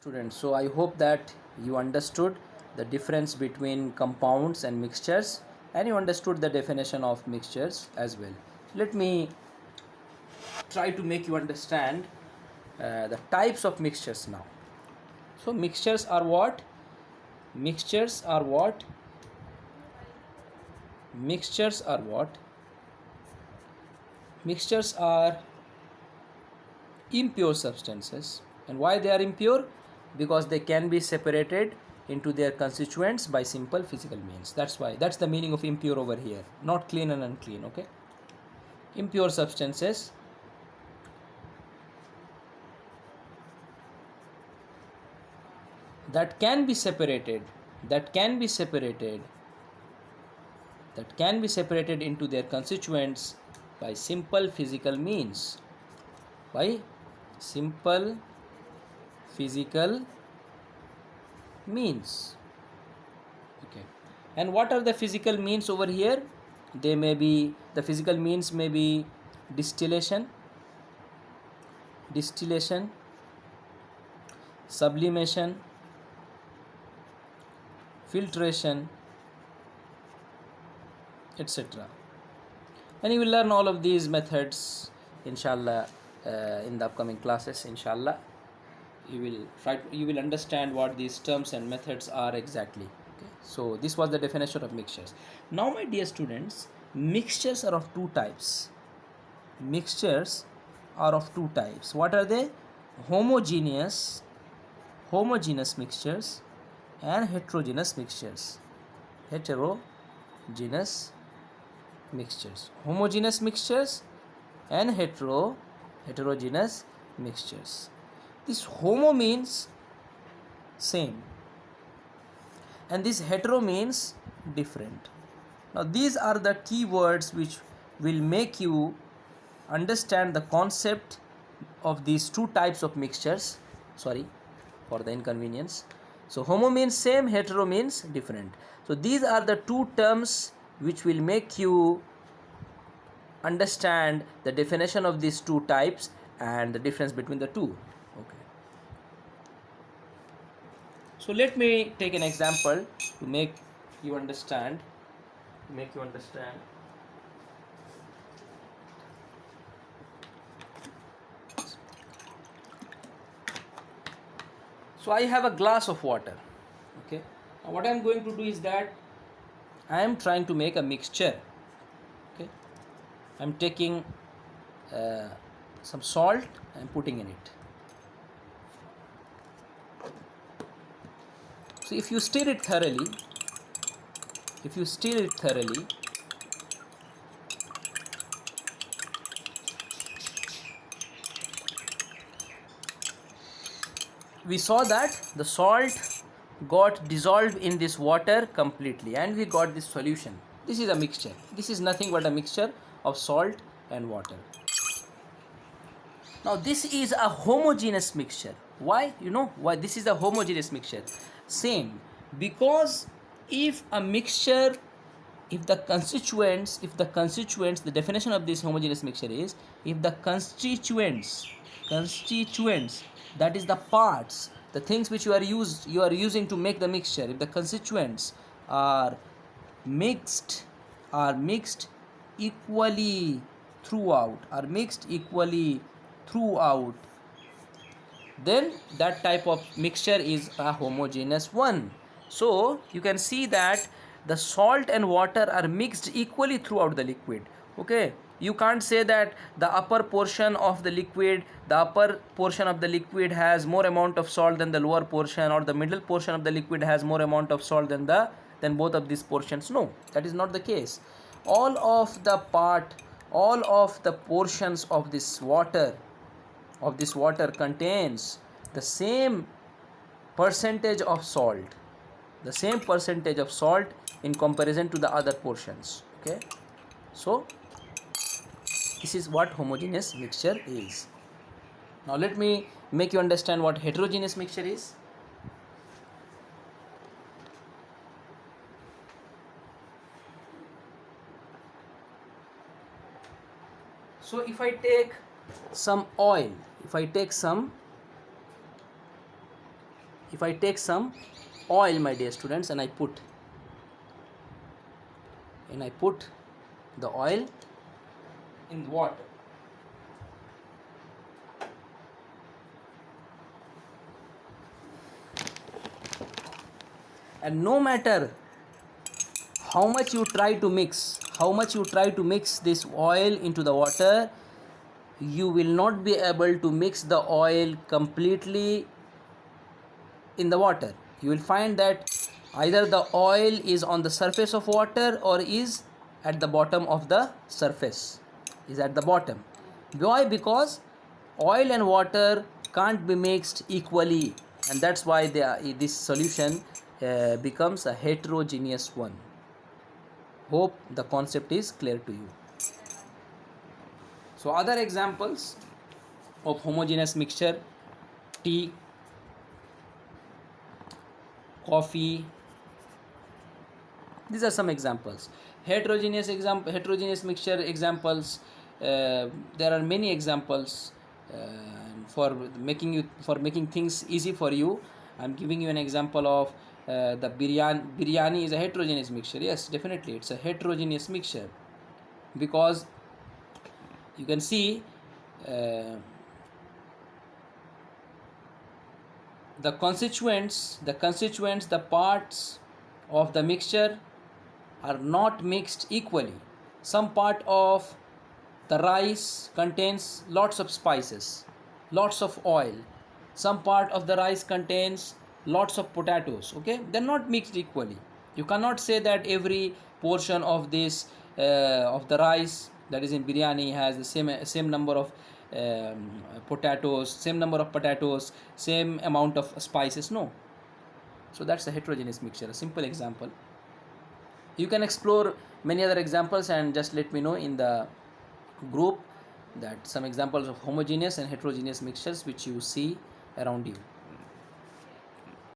Students, so I hope that you understood the difference between compounds and mixtures, and you understood the definition of mixtures as well. Let me try to make you understand the types of mixtures now. So mixtures are what? Mixtures are what? Mixtures are what? Mixtures are impure substances. And why they are impure? Because they can be separated into their constituents by simple physical means. That's why. That's the meaning of impure over here. Not clean and unclean, okay? Impure substances that can be separated, that can be separated, that can be separated into their constituents by simple physical means. By simple physical means. Okay. And what are the physical means over here? They may be, the physical means may be distillation, sublimation, filtration, etc. And you will learn all of these methods inshallah in the upcoming classes. Inshallah you will understand what these terms and methods are exactly. Okay, so this was the definition of mixtures. Now my dear students, mixtures are of two types. Mixtures are of two types. What are they? Homogeneous mixtures and heterogeneous mixtures. Heterogeneous mixtures. Homogeneous mixtures and heterogeneous mixtures. This homo means same and this hetero means different. Now these are the key words which will make you understand the concept of these two types of mixtures. Sorry for the inconvenience. So homo means same, hetero means different. So these are the two terms which will make you understand the definition of these two types and the difference between the two. Okay. So let me take an example to make you understand. So I have a glass of water. Okay. Now what I am going to do is that I am trying to make a mixture. Okay. I am taking some salt and putting in it. So if you stir it thoroughly, we saw that the salt got dissolved in this water completely and we got this solution. This is a mixture. This is nothing but a mixture of salt and water. Now this is a homogeneous mixture. Why? You know why this is a homogeneous mixture? Same, because if a mixture, if the constituents, the definition of this homogeneous mixture is if the constituents, that is the parts, the things which you are using to make the mixture, if the constituents are mixed equally throughout, then that type of mixture is a homogeneous one. So you can see that the salt and water are mixed equally throughout the liquid. Okay, you can't say that the upper portion of the liquid has more amount of salt than the lower portion, or the middle portion of the liquid has more amount of salt than both of these portions. No, that is not the case. All of the portions of this water contains the same percentage of salt, in comparison to the other portions. Okay, so this is what homogeneous mixture is. Now let me make you understand what heterogeneous mixture is. So if I take some oil, if I take some oil, my dear students, and I put the oil in water, and no matter how much you try to mix this oil into the water, you will not be able to mix the oil completely in the water. You will find that either the oil is on the surface of water or is at the bottom of the surface, is at the bottom. Why? Because oil and water can't be mixed equally, and that's why this solution becomes a heterogeneous one. Hope the concept is clear to you. So other examples of homogeneous mixture: tea, coffee. These are some examples. Heterogeneous mixture examples. There are many examples for making things easy for you. I'm giving you an example of the biryani is a heterogeneous mixture. Yes, definitely it's a heterogeneous mixture, because you can see the constituents, the parts of the mixture are not mixed equally. Some part of the rice contains lots of spices, lots of oil. Some part of the rice contains lots of potatoes. Okay, they're not mixed equally. You cannot say that every portion of this of the rice that is in biryani has the same number of potatoes, same amount of spices. No. So that's a heterogeneous mixture, a simple example. You can explore many other examples and just let me know in the group that some examples of homogeneous and heterogeneous mixtures which you see around you.